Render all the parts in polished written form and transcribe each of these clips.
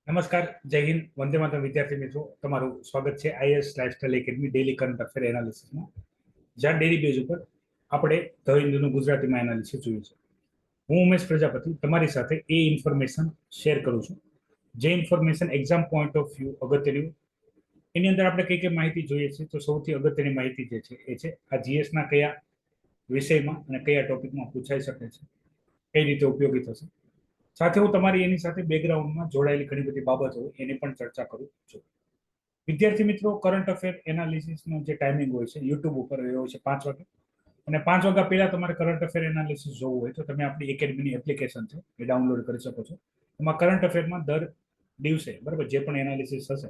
નમસ્કાર, જય હિન્દ, વંદે માતરમ વિદ્યાર્થી મિત્રો. તમારું સ્વાગત છે IS lifestyle academy daily current affair એનાલિસિસમાં, જ્યાં ડેલી બેઝ ઉપર આપણે ધ હિન્દુનું ગુજરાતીમાં એનાલિસિસ જોયું છે. હું ઉમેશ પ્રજાપતિ તમારી સાથે એ ઇન્ફોર્મેશન શેર કરું છું, જે information exam point of view અગત્યની. એની અંદર આપણે કઈ કઈ માહિતી જોઈએ છીએ, તો સૌથી અગત્યની માહિતી જે છે એ છે આ જીએસના કયા વિષયમાં અને કયા ટોપિકમાં પૂછાઈ શકે છે, કઈ રીતે ઉપયોગી થશે. સાથે હું તમારી એની સાથે બેકગ્રાઉન્ડમાં જોડાયેલી ઘણી બધી બાબતો હોય એની પણ ચર્ચા કરું છું. વિદ્યાર્થી મિત્રો, કરંટ અફેર એનાલિસિસનો જે ટાઈમિંગ હોય છે યુટ્યુબ ઉપર એ હોય છે 5 વાગે, અને 5 વાગ્યા પહેલા તમારે કરંટ અફેર એનાલિસિસ જોવું હોય તો તમે આપણી એકેડમીની એપ્લિકેશન છે એ ડાઉનલોડ કરી શકો છો. એમાં કરંટ અફેરમાં દર દિવસે બરાબર જે પણ એનાલિસિસ થશે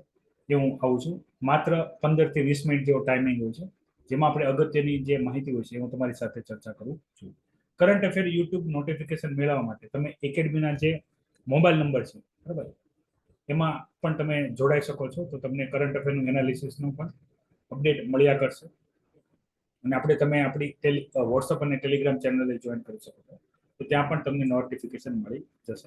એ હું આવું છું. માત્ર 15 થી 20 મિનિટ જેવો ટાઈમિંગ હોય છે, જેમાં આપણે અગત્યની જે માહિતી હોય છે એ હું તમારી સાથે ચર્ચા કરું છું. કરંટ અફેર યુટ્યુબ નોટિફિકેશન મેળવવા માટે તમે એકેડમીના જે મોબાઈલ નંબર છે બરાબર એમાં પણ તમે જોડાઈ શકો છો, તો તમને કરંટ અફેરનું એનાલિસિસનું પણ અપડેટ મળ્યા કરશે. અને તમે આપણી વોટ્સઅપ અને ટેલિગ્રામ ચેનલે જોઈન કરી શકો છો, તો ત્યાં પણ તમને નોટિફિકેશન મળી જશે.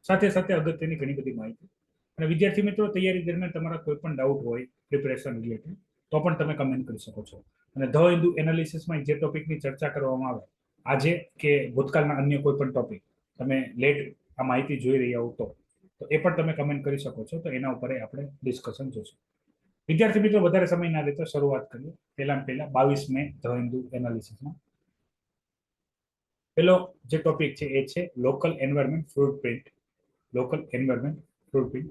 સાથે સાથે અગત્યની ઘણી બધી માહિતી. અને વિદ્યાર્થી મિત્રો, તૈયારી દરમિયાન તમારા કોઈ પણ ડાઉટ હોય પ્રિપેરેશન રિલેટેડ તો પણ તમે કમેન્ટ કરી શકો છો. અને ધ હિન્દુ એનાલિસિસમાં જે ટોપિકની ચર્ચા કરવામાં આવે આજે કે ભૂતકાળના અન્ય કોઈ પણ ટોપિક તમે લેટ આ માહિતી જોઈ રહ્યા હો તો એ પણ તમે કમેન્ટ કરી શકો છો, તો એના ઉપર આપણે ડિસ્કશન જોશું. વિદ્યાર્થી મિત્રો, વધારે સમય ના લેતો શરૂઆત કરીએ. પહેલા 22 મે ધ હિન્દુ એનાલિસિસમાં પેલો જે ટોપિક છે એ છે local environment footprint. Local environment footprint.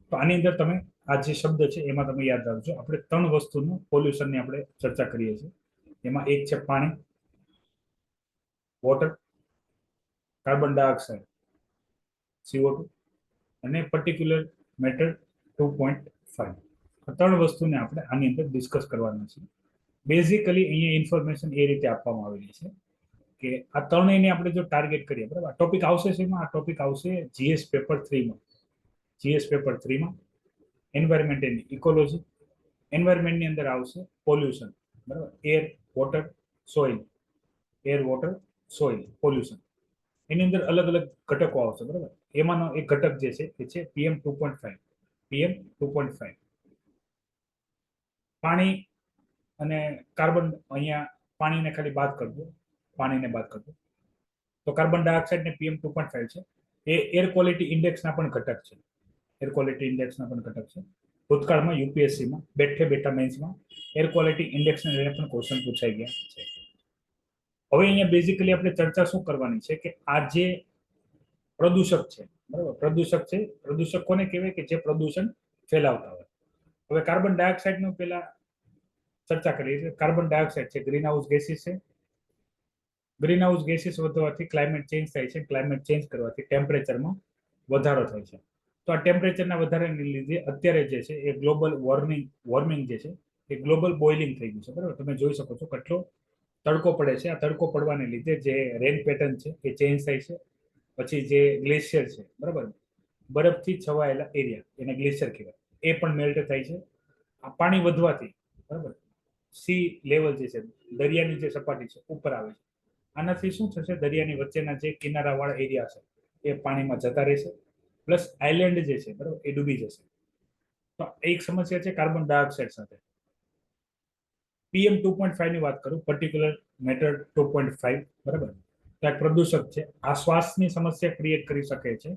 તો આની અંદર તમે આ જે શબ્દ છે એમાં તમે યાદ રાખજો, આપણે 3 વસ્તુનું પોલ્યુશનની આપણે ચર્ચા કરીએ છીએ. એમાં એક છે પાણી, વોટર, કાર્બન ડાયોક્સાઇડ CO2 અને પર્ટિક્યુલર મેટર 2.5. આ 3 વસ્તુને આપણે આની અંદર ડિસ્કસ કરવાના છે. બેઝિકલી અહીંયા ઇન્ફોર્મેશન એ રીતે આપવામાં આવેલી છે કે આ ત્રણેયને આપણે જો ટાર્ગેટ કરીએ બરાબર, ટોપિક આવશે શેમાં? આ ટોપિક આવશે જીએસ પેપર 3માં. જીએસ પેપર 3માં એન્વાયરમેન્ટ એન્ડ ઇકોલોજી. એન્વાયરમેન્ટની અંદર આવશે પોલ્યુશન બરાબર, air, water, soil. Air, water, soil, pollution. એની અંદર અલગ અલગ ઘટકો આવશે બરાબર. એમાંનો એક ઘટક જે છે એ છે PM2.5. PM2.5 પાણી અને કાર્બન. અહીંયા પાણીને ખાલી બાદ કરજો, પાણીને બાદ કરજો તો કાર્બન ડાયોક્સાઇડ ને PM2.5 છે. એ એર ક્વોલિટી ઇન્ડેક્સના પણ ઘટક છે. એર ક્વોલિટી ઇન્ડેક્સના પણ ઘટક છે. ભૂતકાળમાં યુપીએસસીમાં બેઠા મેન્સમાં એર ક્વોલિટી ઇન્ડેક્સને લઈને પણ ક્વેશ્ચન પૂછાઈ ગયા છે. હવે અહીંયા બેઝિકલી આપણે ચર્ચા શું કરવાની છે કે આ જે પ્રદૂષક છે બરાબર, પ્રદૂષક કોને કહેવાય? કે જે પ્રદૂષણ ફેલાવતા હોય. હવે કાર્બન ડાયોક્સાઇડનું પહેલા ચર્ચા કરીએ છીએ. કાર્બન ડાયોક્સાઇડ છે ગ્રીન હાઉસ ગેસીસ છે. ગ્રીન હાઉસ ગેસીસ વધવાથી ક્લાઇમેટ ચેન્જ થાય છે. ક્લાઇમેટ ચેન્જ કરવાથી ટેમ્પરેચરમાં વધારો થાય છે. તો આ ટેમ્પરેચરના વધારાને લીધે અત્યારે જે છે એ ગ્લોબલ વોર્મિંગ જે છે એ ગ્લોબલ બોઇલિંગ થઈ ગયું છે બરાબર. તમે જોઈ શકો છો કેટલો તડકો પડે છે. આ તડકો પડવાને લીધે જે રેન પેટર્ન છે એ ચેન્જ થાય છે. પછી જે ગ્લેશિયર છે બરાબર, બરફથી છવાયેલા એરિયા, એને ગ્લેશિયર કહેવાય, એ પણ મેલ્ટ થાય છે. આ પાણી વધવાથી બરાબર સી લેવલ જે છે, દરિયાની જે સપાટી છે ઉપર આવે છે. આનાથી શું થશે? દરિયાની વચ્ચેના જે કિનારાવાળા એરિયા છે એ પાણીમાં જતા રહેશે, પ્લસ આઇલેન્ડ જે છે બરાબર એ ડૂબી જશે. તો એક સમસ્યા છે કાર્બન ડાયોક્સાઇડ સાથે. PM2.5 ની વાત કરું, પર્ટિક્યુલર મેટર 2.5 બરાબર, તો એક પ્રદૂષક છે. આ શ્વાસની સમસ્યા ક્રિએટ કરી શકે છે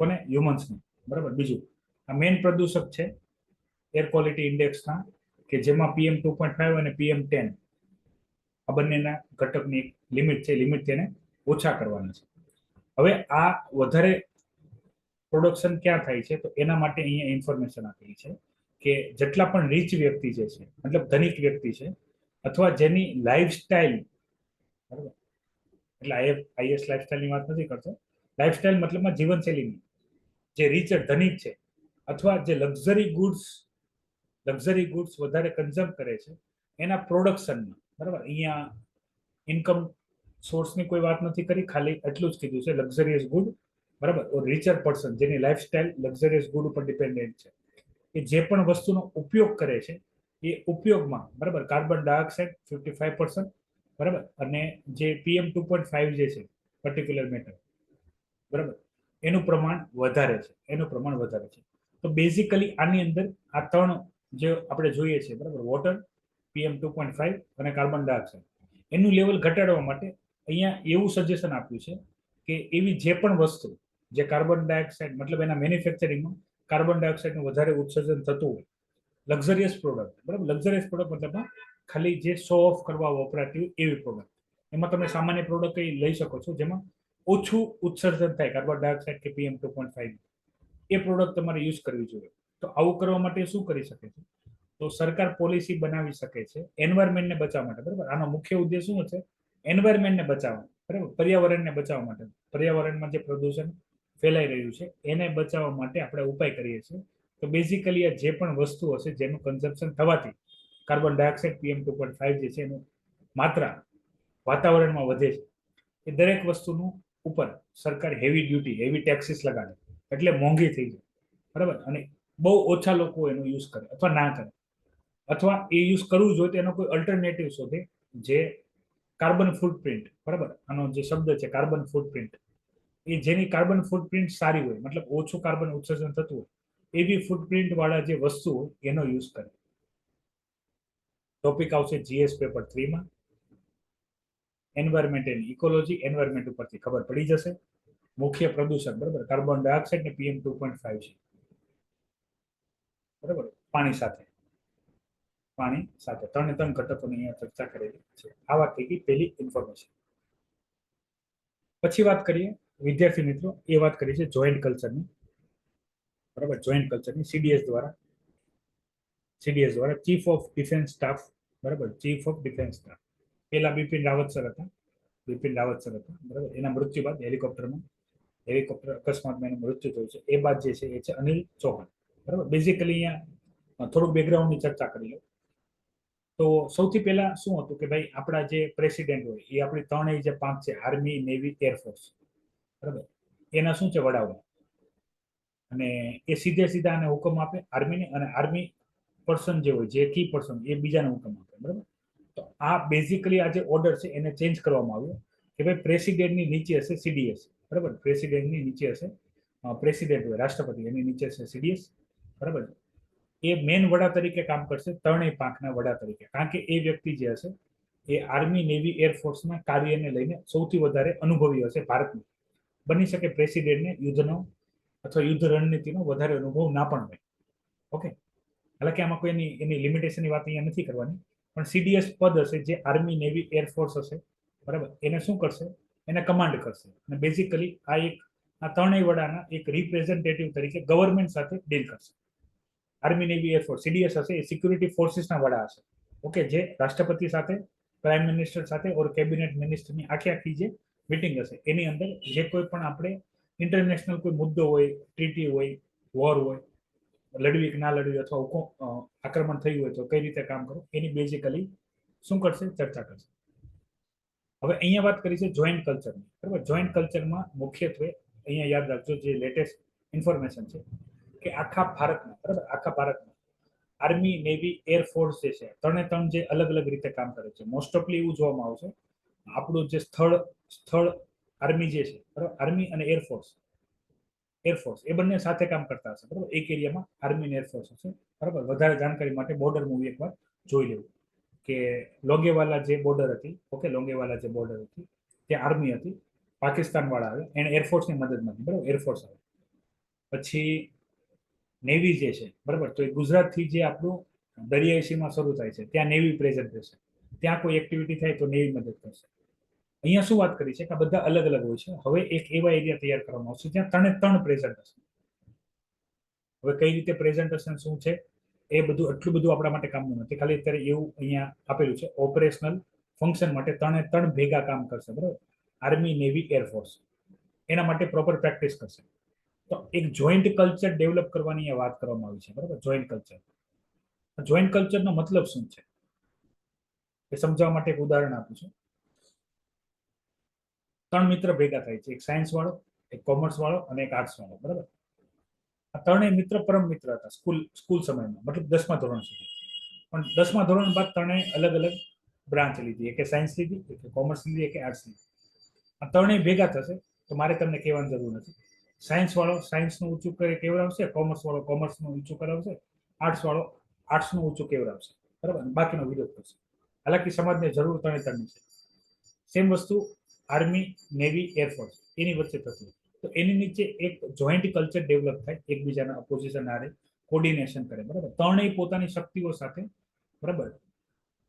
કોને? હ્યુમન્સને બરાબર. બીજું, આ મેઇન પ્રદૂષક છે એર ક્વોલિટી ઇન્ડેક્સના, કે જેમાં PM2.5 અને PM10 આ બંનેના ઘટકની એક લિમિટ છે. લિમિટ તેને ઓછા કરવાના છે. હવે આ વધારે પ્રોડક્શન ક્યાં થાય છે? તો એના માટે અહીંયા ઇન્ફોર્મેશન આપેલી છે કે જેટલા પણ રીચ વ્યક્તિ જે છે, મતલબ ધનિક વ્યક્તિ છે, અથવા જેની લાઈફસ્ટાઈલ બરાબર, એટલે આઈએસ લાઈફસ્ટાઈલની વાત નથી કરતો. લાઈફસ્ટાઈલ મતલબમાં જીવનશૈલીની જે રીચ ધનિક છે, અથવા જે લક્ઝરી ગુડ્સ વધારે કન્ઝ્યુમ કરે છે, એના પ્રોડક્શનમાં બરાબર. અહીંયા ઇન્કમ સોર્સની કોઈ વાત નથી કરી, ખાલી એટલું જ કીધું છે લક્ઝરિયસ ગુડ બરાબર. રીચર પર્સન જેની લાઈફસ્ટાઈલ લક્ઝરિયસ ગુડ ઉપર ડિપેન્ડન્ટ છે, એ જે પણ વસ્તુનો ઉપયોગ કરે છે એ ઉપયોગમાં બરાબર કાર્બન ડાયોક્સાઇડ 55% બરાબર, અને જે PM2.5 જે છે પર્ટિક્યુલર મેટર બરાબર, એનું પ્રમાણ વધારે છે. તો બેઝિકલી આની અંદર આ ત્રણ જે આપણે જોઈએ છે, બરાબર, વોટર, PM2.5 અને કાર્બન ડાયોક્સાઇડ, એનું લેવલ ઘટાડવા માટે અહીંયા એવું સજેશન આપ્યું છે કે એવી જે પણ વસ્તુ જે કાર્બન ડાયોક્સાઇડ મતલબ એના મેન્યુફેક્ચરિંગમાં કાર્બન ડાયોક્સાઇડનું વધારે ઉત્સર્જન થતું હોય, લક્ઝરિયસ પ્રોડક્ટ, બરાબર, લક્ઝરિયસ પ્રોડક્ટ મતલબમાં ખાલી જે શો ઓફ કરવા વપરાતી હોય એવી પ્રોડક્ટ, એમાં તમે સામાન્ય પ્રોડક્ટ લઈ શકો છો જેમાં ઓછું ઉત્સર્જન થાય કાર્બન ડાયોક્સાઇડ કે PM2.5, એ પ્રોડક્ટ તમારે યુઝ કરવી જોઈએ. તો આવું કરવા માટે શું કરી શકે છે? તો સરકાર પોલિસી બનાવી શકે છે એન્વાયરમેન્ટને બચાવવા માટે, બરાબર. આનો મુખ્ય ઉદ્દેશ શું છે? એન્વાયરમેન્ટને બચાવવા, બરાબર, પર્યાવરણને બચાવવા માટે, પર્યાવરણમાં જે પ્રદૂષણ ફેલાઈ રહ્યું છે એને બચાવવા માટે આપણે ઉપાય કરીએ છીએ. તો બેઝિકલી આ જે પણ વસ્તુ હશે જેનું કન્ઝમ્પશન થવાથી કાર્બન ડાયોક્સાઇડ PM2.5 જે છે એનું માત્રા વાતાવરણમાં વધે છે, એ દરેક વસ્તુનું ઉપર સરકાર હેવી ડ્યુટી, હેવી ટેક્સીસ લગાડે, એટલે મોંઘી થઈ જાય, બરાબર. અને બહુ ઓછા લોકો એનો યુઝ કરે અથવા ના કરે, અથવા એ યુઝ કરવું જોઈએ તો એનો કોઈ અલ્ટરનેટિવ શોધે જે કાર્બન ફૂટપ્રિન્ટ, બરાબર, આનો જે શબ્દ છે કાર્બન ફૂટપ્રિન્ટ, એ જેની કાર્બન ફૂટપ્રિન્ટ સારી હોય, મતલબ ઓછું કાર્બન ઉત્સર્જન થતું હોય એવી ફૂટપ્રિન્ટ વાળા જે વસ્તુઓ એનો યુઝ કરે. ટોપિક આવશે GS પેપર 3 માં. એન્વાયરમેન્ટ એન્ડ ઇકોલોજી, એન્વાયરમેન્ટ ઉપરથી ખબર પડી જશે. મુખ્ય પ્રદૂષક, બરાબર, કાર્બન ડાયોક્સાઇડ ને PM2.5 છે, બરાબર. પાણી સાથે ત્રણે ત્રણ ઘટકોની અહીંયા ચર્ચા કરેલી છે. આ વાત થઈ ગઈ પહેલી ઇન્ફોર્મેશન. પછી વાત કરીએ વિદ્યાર્થી મિત્રો, એ વાત કરી છે જોઈન્ટ કલ્ચરની, બરાબર. જોઈન્ટ કલ્ચરની CDS દ્વારા ચીફ ઓફ ડિફેન્સ સ્ટાફ, બરાબર, ચીફ ઓફ ડિફેન્સ સ્ટાફ પેલા બિપિન રાવત સર હતા, બરાબર. એના મૃત્યુ બાદ હેલિકોપ્ટર અકસ્માતમાં એનું મૃત્યુ થયું છે. એ બાદ જે છે એ છે અનિલ ચૌહાણ, બરાબર. બેઝિકલી અહીંયા થોડુંક બેકગ્રાઉન્ડની ચર્ચા કરી લો. તો સૌથી પહેલા શું હતું કે ભાઈ આપણા જે પ્રેસિડેન્ટ હોય એ આપણી ત્રણેય જે પાંચ છે, આર્મી, નેવી, એરફોર્સ, બરાબર, એના શું છે વડાઓ, અને એ સીધા આને હુકમ આપે આર્મીને, અને આર્મી પર્સન જે હોય, જે કી પર્સન, એ બીજાને હુકમ આપે, બરાબર. તો આ બેઝિકલી આ જે ઓર્ડર છે એને ચેન્જ કરવામાં આવ્યો કે ભાઈ પ્રેસિડેન્ટની નીચે હશે CDS, બરાબર. પ્રેસિડેન્ટની નીચે હશે પ્રેસિડેન્ટ હોય રાષ્ટ્રપતિ, એની નીચે હશે CDS, બરાબર. એ મેન વડા તરીકે કામ કરશે, ત્રણેય પાંખના વડા તરીકે, કારણ કે એ વ્યક્તિ જે હશે એ આર્મી, નેવી, એરફોર્સના કાર્યને લઈને સૌથી વધારે અનુભવી હશે ભારતમાં. બની શકે પ્રેસિડેન્ટને યુદ્ધનો અથવા યુદ્ધ રણનીતિનો વધારે અનુભવ ના પણ હોય. ઓકે, હાલાકી આમાં કોઈ એની લિમિટેશનની વાત અહીંયા નથી કરવાની, પણ CDS પદ હશે જે આર્મી, નેવી, એરફોર્સ હશે, બરાબર. એને શું કરશે? એને કમાન્ડ કરશે. અને બેઝિકલી આ ત્રણેય વડાના એક રિપ્રેઝેન્ટેટિવ તરીકે ગવર્મેન્ટ સાથે ડીલ કરશે. આર્મી, નેવી, એરફોર્સ, CDS હશે એ સિક્યુરિટી ફોર્સિસના વડા હશે, ઓકે, જે રાષ્ટ્રપતિ સાથે, પ્રાઇમ મિનિસ્ટર સાથે ઓર કેબિનેટ મિનિસ્ટરની આખી જે મીટિંગ હશે એની અંદર જે કોઈ પણ આપણે ઇન્ટરનેશનલ કોઈ મુદ્દો હોય, ટ્રીટી હોય, વોર હોય, લડવી કે ના લડવી, અથવા આક્રમણ થયું હોય તો કઈ રીતે કામ કરવું, એની બેઝિકલી શું કરશે? ચર્ચા કરશે. હવે અહીંયા વાત કરી છે જોઈન્ટ કલ્ચરની, બરાબર. જોઈન્ટ કલ્ચરમાં મુખ્યત્વે અહીંયા યાદ રાખજો જે લેટેસ્ટ ઇન્ફોર્મેશન છે કે આખા ભારતમાં, બરાબર, આર્મી, નેવી, એરફોર્સ જે છે ત્રણ જે અલગ અલગ રીતે કામ કરે છે. મોસ્ટ ઓફલી એવું જોવામાં આવશે આપણું જે સ્થળ આર્મી જે છે, બરાબર, આર્મી અને એરફોર્સ એ બંને સાથે કામ કરતા હશે, બરાબર. એક એરિયામાં આર્મી અને એરફોર્સ હશે, બરાબર. વધારે જાણકારી માટે બોર્ડર મૂવી એકવાર જોઈ લેવું કે લોંગેવાલા જે બોર્ડર હતી, ઓકે, ત્યાં આર્મી હતી, પાકિસ્તાન વાળા આવે, એને એરફોર્સની મદદમાંથી, બરાબર, એરફોર્સ આવે. પછી નેવી જે છે, બરાબર, તો એ ગુજરાતથી જે આપણું દરિયાઈ સીમા શરૂ થાય છે ત્યાં નેવી પ્રેઝન્ટ રહેશે, ત્યાં કોઈ એક્ટિવિટી થાય તો નેવી મદદ કરશે. અહીંયા શું વાત કરી છે કે આ બધા અલગ અલગ હોય છે. હવે એક એવા એરિયા તૈયાર કરવામાં આવશે જ્યાં ત્રણ પ્રેઝન્ટ હશે. હવે કઈ રીતે પ્રેઝન્ટેશન શું છે એ બધું એટલું બધું આપણા માટે કામનું નથી, ખાલી અત્યારે એવું અહીંયા આપેલું છે ઓપરેશનલ ફંક્શન માટે ત્રણ ભેગા કામ કરશે, બરાબર. આર્મી, નેવી, એરફોર્સ એના માટે પ્રોપર પ્રેક્ટિસ કરશે. તો એક જોઈન્ટ કલ્ચર ડેવલપ કરવાની વાત કરવામાં આવી છે, બરાબર. જોઈન્ટ કલ્ચરનો મતલબ શું છે એ સમજાવવા માટે એક ઉદાહરણ આપું છું. ત્રણ મિત્ર ભેગા થાય છે, એક સાયન્સ વાળો, એક કોમર્સ વાળો અને એક આર્ટ્સ વાળો, બરાબર. આ ત્રણેય મિત્ર પરમ મિત્ર હતા સ્કૂલ સમયમાં, મતલબ 10મા ધોરણ સુધી. પણ 10મા ધોરણ બાદ ત્રણેય અલગ અલગ બ્રાન્ચ લીધી, એક સાયન્સ લીધી, એક કોમર્સ લીધી, એક આર્ટ્સ લીધી. આ ત્રણેય ભેગા થશે તો મારે તમને કહેવાની જરૂર નથી, સાયન્સ વાળો સાયન્સનું ઊંચું કેવડાવશે, કોમર્સ વાળો કોમર્સનું ઊંચું કરાવશે, આર્ટ્સ વાળો આર્ટ્સનું ઊંચું કેવડાવશે, બરાબર, બાકીનો વિરોધ કરશે. હાલાકી સમાજને જરૂર ત્રણેય છે. સેમ વસ્તુ આર્મી, નેવી, એરફોર્સ એની વચ્ચે થતી. તો એની નીચે એક જોઈન્ટ કલ્ચર ડેવલપ થાય, એકબીજાના ઓપોઝિશન આરે કોર્ડિનેશન કરે, બરાબર. ત્રણેય પોતાની શક્તિઓ સાથે, બરાબર,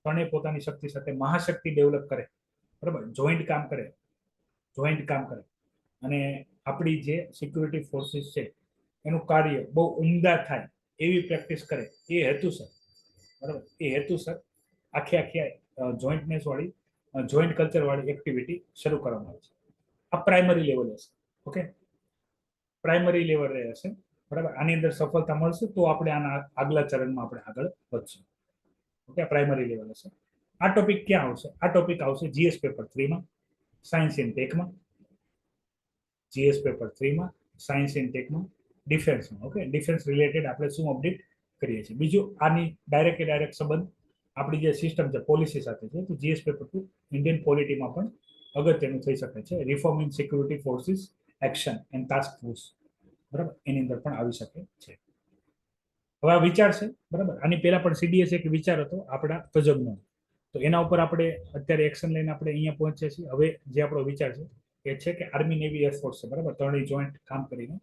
ત્રણેય પોતાની શક્તિ સાથે મહાશક્તિ ડેવલપ કરે, બરાબર, જોઈન્ટ કામ કરે, અને આપણી જે સિક્યુરિટી ફોર્સિસ છે એનું કાર્ય બહુ ઉમદા થાય એવી પ્રેક્ટિસ કરે, એ હેતુસર, બરાબર, એ હેતુસર આખી જોઈન્ટનેસ વાળી, જોઈન્ટ કલ્ચર વાળી એક્ટિવિટી શરૂ કરવામાં આવે છે. આ પ્રાઇમરી લેવલે હશે. ઓકે, પ્રાઇમરી લેવલે હશે, બરાબર. આની અંદર સફળતા મળશે તો આપણે આના આગલા ચરણમાં આપણે આગળ વધશું. ઓકે, પ્રાઇમરી લેવલ હશે. આ ટોપિક ક્યાં આવશે? આ ટોપિક આવશે જીએસ પેપર 3 માં, સાયન્સ ઇન ટેકમાં, જીએસ પેપર 3 માં, સાયન્સ ઇન ટેકમાં, ડિફેન્સમાં. ઓકે, ડિફેન્સ રિલેટેડ આપણે શું અપડેટ કરીએ છીએ. બીજું, આની ડાયરેક્ટ સંબંધ આપણી જે સિસ્ટમ છે પોલિસી સાથે છે, તો જીએસ પેપર 2 ઇન્ડિયન પોલિટીમાં પણ અગત્યનું થઈ શકે છે. Reform in security forces action and task force, બરાબર, એની અંદર પણ આવી શકે છે. હવે આ વિચાર છે, બરાબર. આની પહેલા પણ સીડીએસ એક વિચાર હતો આપણા તજજ્ઞો, તો એના ઉપર આપણે અત્યારે એક્શન લઈને આપણે અહીંયા પહોંચ્યા છીએ. હવે જે આપણો વિચાર છે એ છે કે આર્મી, નેવી, એરફોર્સ છે, બરાબર, ત્રણેય જોઈન્ટ કામ કરીને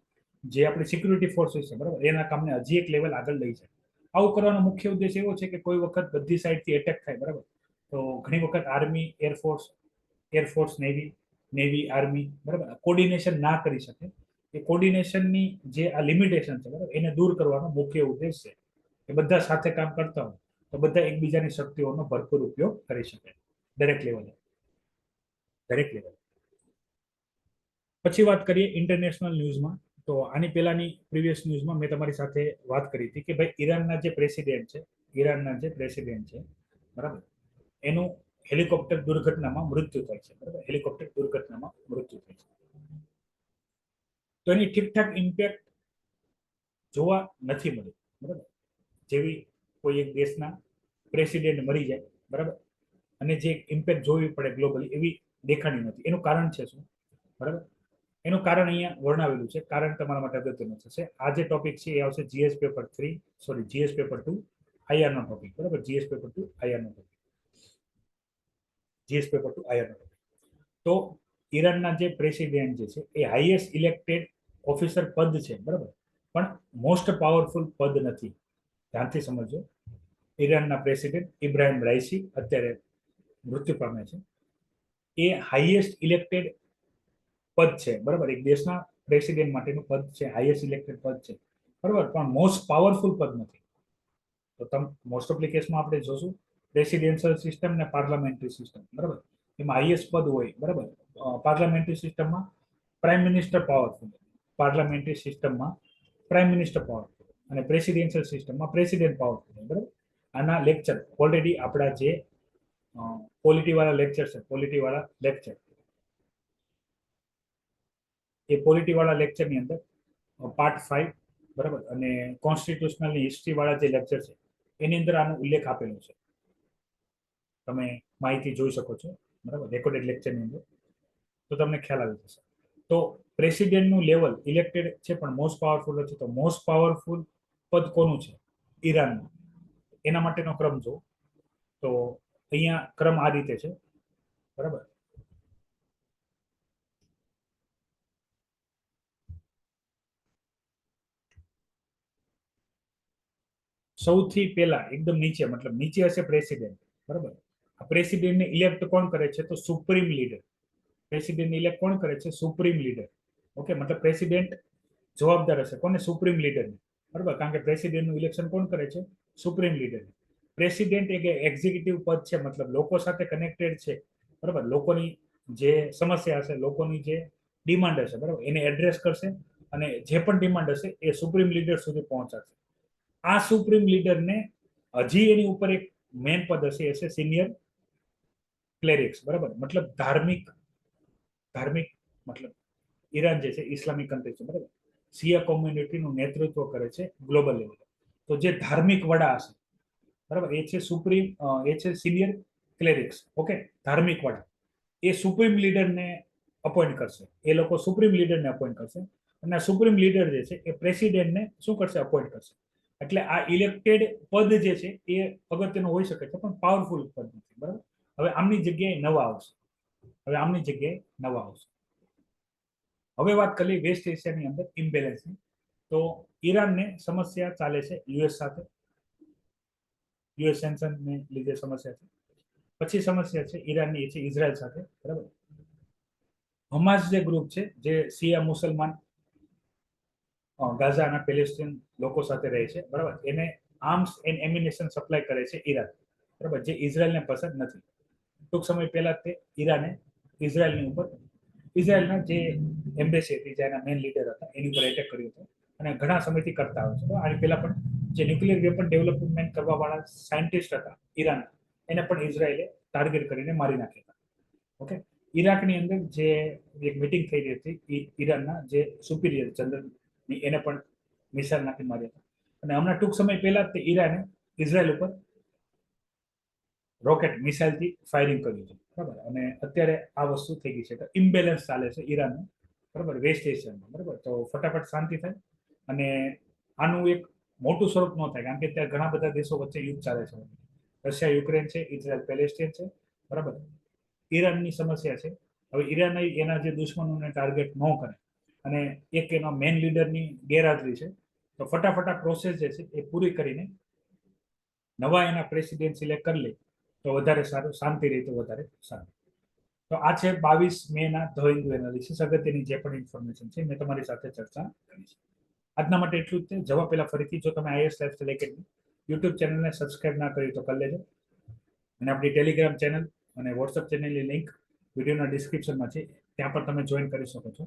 જે આપણી સિક્યુરિટી ફોર્સિસ છે, બરાબર, એના કામને હજી એક લેવલ આગળ લઈ જાય. આવું કરવાનો મુખ્ય ઉદ્દેશ એવો છે કે કોઈ વખત બધી સાઈડથી એટેક થાય, બરાબર, તો ઘણી વખત આર્મી, એરફોર્સ, નેવી, આર્મી, બરાબર, કોર્ડિનેશન ના કરી શકે. એ કોર્ડિનેશનની જે આ લિમિટેશન છે, બરાબર, એને દૂર કરવાનો મુખ્ય ઉદ્દેશ છે કે બધા સાથે કામ કરતા હોય તો બધા એકબીજાની શક્તિઓનો ભરપૂર ઉપયોગ કરી શકે દરેક લેવલે. પછી વાત કરીએ ઇન્ટરનેશનલ ન્યૂઝમાં. તો આની પહેલાની પ્રીવિયસ ન્યૂઝમાં મેં તમારી સાથે વાત કરી હતી કે ભાઈ ઈરાનના જે પ્રેસિડેન્ટ છે, બરાબર, એનું હેલિકોપ્ટર દુર્ઘટનામાં મૃત્યુ થાય છે, બરાબર, હેલિકોપ્ટર દુર્ઘટનામાં મૃત્યુ થાય છે. તો એની ઠીકઠાક ઇમ્પેક્ટ જોવા નથી મળી, બરાબર. જેવી કોઈ એક દેશના પ્રેસિડેન્ટ મરી જાય, બરાબર, અને જે ઇમ્પેક્ટ જોવી પડે ગ્લોબલી એવી દેખાણી નથી. એનું કારણ છે શું? બરાબર, એનું કારણ અહીંયા વર્ણવેલું છે. કારણ તમારા માટે અગત્યનું થશે. આ જે ટોપિક છે એ આવશે જીએસ પેપર 2 આઈઆર નો ટોપિક, બરાબર, જીએસ પેપર 2 આઈઆર નો ટોપિક. તો ઈરાનના જે પ્રેસિડેન્ટ જે છે એ હાઈએસ્ટ ઇલેક્ટેડ ઓફિસર પદ છે, બરાબર, પણ મોસ્ટ પાવરફુલ પદ નથી. ધ્યાનથી સમજો. ઈરાનના પ્રેસિડેન્ટ ઇબ્રાહિમ રાઈસી અત્યારે મૃત્યુ પામ્યા છે. એ હાઈએસ્ટ ઇલેક્ટેડ પદ છે, બરાબર, એક દેશના પ્રેસિડેન્ટ માટેનું પદ છે, હાઈએસ્ટ ઇલેક્ટેડ પદ છે, બરાબર, પણ મોસ્ટ પાવરફુલ પદ નથી. તો તમે મોસ્ટ ઓફ કેસમાં આપણે જોશું પ્રેસિડેન્શિયલ સિસ્ટમ ને પાર્લામેન્ટરી સિસ્ટમ, બરાબર, એમાં હાઈએસ્ટ પદ હોય, બરાબર. પાર્લામેન્ટરી સિસ્ટમમાં પ્રાઇમ મિનિસ્ટર પાવરફુલ, પાર્લામેન્ટરી સિસ્ટમમાં પ્રાઇમ મિનિસ્ટર પાવરફુલ, અને પ્રેસિડેન્શિયલ સિસ્ટમમાં પ્રેસિડેન્ટ પાવરફુલ, બરાબર. આના લેક્ચર ઓલરેડી આપણા જે પોલિટીવાળા લેક્ચર એ પોલિટીવાળા લેક્ચરની અંદર પાર્ટ 5, બરાબર, અને કોન્સ્ટિટ્યુશનલની હિસ્ટ્રી વાળા જે લેક્ચર છે એની અંદર આનો ઉલ્લેખ આપેલો છે. તમે માહિતી જોઈ શકો છો, બરાબર, રેકોર્ડેડ લેક્ચરની અંદર, તો તમને ખ્યાલ આવી જશે. તો પ્રેસિડેન્ટનું લેવલ ઇલેક્ટેડ છે પણ મોસ્ટ પાવરફુલ છે. તો મોસ્ટ પાવરફુલ પદ કોનું છે? ઈરાનનું. એના માટેનો ક્રમ જો, તો અહીંયા ક્રમ આ રીતે છે, બરાબર. સૌથી પહેલા એકદમ નીચે, મતલબ નીચે હશે પ્રેસિડેન્ટ, બરાબર. આ પ્રેસિડેન્ટને ઇલેક્ટ કોણ કરે છે? તો સુપ્રીમ લીડર. પ્રેસિડેન્ટ ઇલેક્ટ કોણ કરે છે? Supreme leader. ઓકે, મતલબ પ્રેસિડેન્ટ જવાબદાર હશે કોને? સુપ્રીમ લીડરને, બરાબર, કારણ કે પ્રેસિડેન્ટનું ઇલેક્શન કોણ કરે છે? Supreme leader. પ્રેસિડેન્ટ એક એક્ઝિક્યુટિવ પદ છે, મતલબ લોકો સાથે કનેક્ટેડ છે, બરાબર. લોકોની જે સમસ્યા હશે, લોકોની જે ડિમાન્ડ હશે, બરાબર, એને એડ્રેસ કરશે, અને જે પણ ડિમાન્ડ હશે એ સુપ્રીમ લીડર સુધી પહોંચાડશે. આ સુપ્રીમ લીડરને હજી એની ઉપર એક મેન પદ હશે, એ છે સિનિયર ક્લેરિક્સ, બરાબર, મતલબ ધાર્મિક મતલબ ઈરાન જે છે ઇસ્લામિક કન્ટ્રી છે, બરાબર, શિયા કોમ્યુનિટીનું નેતૃત્વ કરે છે ગ્લોબલ લેવલે. તો જે ધાર્મિક વડા હશે, બરાબર, એ છે સિનિયર ક્લેરિક્સ. ઓકે, ધાર્મિક વડા એ સુપ્રીમ લીડરને અપોઇન્ટ કરશે. એ લોકો સુપ્રીમ લીડરને અપોઇન્ટ કરશે, અને સુપ્રીમ લીડર જે છે એ પ્રેસિડેન્ટને શું કરશે? અપોઇન્ટ કરશે. એટલે આ ઇલેક્ટેડ પદ જે છે એ અગત્યનું હોઈ શકે છે, પણ પાવરફુલ પદ નથી. બરાબર. હવે આમની જગ્યાએ નવા આવશે. હવે વાત કરીએ વેસ્ટ એશિયાની અંદર ઇમ્બેલેન્સની. તો ઈરાનને સમસ્યા ચાલે છે યુએસ સાથે, યુએસ સેન્કશનને લીધે સમસ્યા છે. પછી સમસ્યા છે ઈરાનની છે ઇઝરાયલ સાથે. બરાબર. હમાસ જે ગ્રુપ છે, જે શિયા મુસલમાન ગાઝા અને પેલેસ્ટીન લોકો સાથે રહે છે, બરાબર, એને આર્મ્સ એન્ડ એમ્યુનેશન સપ્લાય કરે છે ઈરાન. બરાબર, જે ઇઝરાયલને પસંદ નથી. ટૂંક સમય પહેલા તે ઈરાને ઇઝરાયલની ઉપર, ઇઝરાયલના જે એમ્બેસી હતી, જેના મેન લીડર હતા, એની ઉપર એટેક કર્યો હતો અને ઘણા સમયથી કરતા આવે છે. આની પહેલા પણ જે ન્યુક્લિયર વેપન ડેવલપમેન્ટ કરવા વાળા સાયન્ટિસ્ટ હતા ઈરાન, એને પણ ઇઝરાયલે ટાર્ગેટ કરીને મારી નાખ્યા હતા. ઓકે. ઈરાકની અંદર જે એક મીટિંગ થઈ રહી હતી, ઈરાનના જે સુપિરિયર જનરલ, એને પણ મિસાઇલ નાખી માર્યા હતા. અને હમણાં ટૂંક સમય પહેલા તે ઈરાને ઇઝરાયલ ઉપર રોકેટ મિસાઇલથી ફાયરિંગ કર્યું હતું. બરાબર. અને અત્યારે આ વસ્તુ થઈ ગઈ છે. તો ઇમ્બેલેન્સ ચાલે છે ઈરાનનું. બરાબર, વેસ્ટ એશિયામાં. બરાબર. તો ફટાફટ શાંતિ થાય અને આનું એક મોટું સ્વરૂપ ન થાય, કારણ કે ત્યાં ઘણા બધા દેશો વચ્ચે યુદ્ધ ચાલે છે. રશિયા યુક્રેન છે, ઇઝરાયલ પેલેસ્ટીન છે. બરાબર. ઈરાનની સમસ્યા છે. હવે ઈરાન એના જે દુશ્મનોને ટાર્ગેટ ન કરે અને એક એના મેન લીડરની ગેરહાજરી છે, તો ફટાફટ આ પ્રોસેસ જે છે એ પૂરી કરીને નવા એના પ્રેસિડેન્ટ સિલેક્ટ કરી લે તો વધારે સારું, શાંતિ રહે તો વધારે સારું. તો આ છે 22 મેના ધ હિન્દુ એનાલિસિસ. અગત્યની જે પણ ઇન્ફોર્મેશન છે મેં તમારી સાથે ચર્ચા કરી છે. આજના માટે એટલું જ છે. જવા પહેલા ફરીથી, જો તમે આઈએસ લાઇફસ્ટાઇલ એકેડમી યુટ્યુબ ચેનલને સબસ્ક્રાઇબ ના કરી તો કરી લેજો. અને આપણી ટેલિગ્રામ ચેનલ અને વોટ્સઅપ ચેનલની લિંક વિડીયોના ડિસ્ક્રિપ્શનમાં છે, ત્યાં પણ તમે જોઈન કરી શકો છો.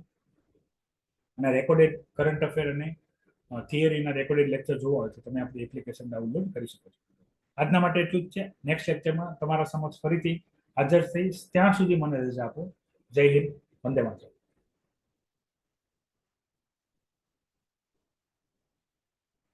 અને રેકોર્ડેડ કરંટ અફેર અને થિયરીના રેકોર્ડેડ લેક્ચર જોવા હોય તો તમે આપણી એપ્લિકેશન ડાઉનલોડ કરી શકો છો. આજના માટે એટલું જ છે. નેક્સ્ટ લેક્ચરમાં તમારા સમક્ષ ફરીથી હાજર થઈશ. ત્યાં સુધી મને રજા આપો. જય હિન્દ. વંદે માતરમ.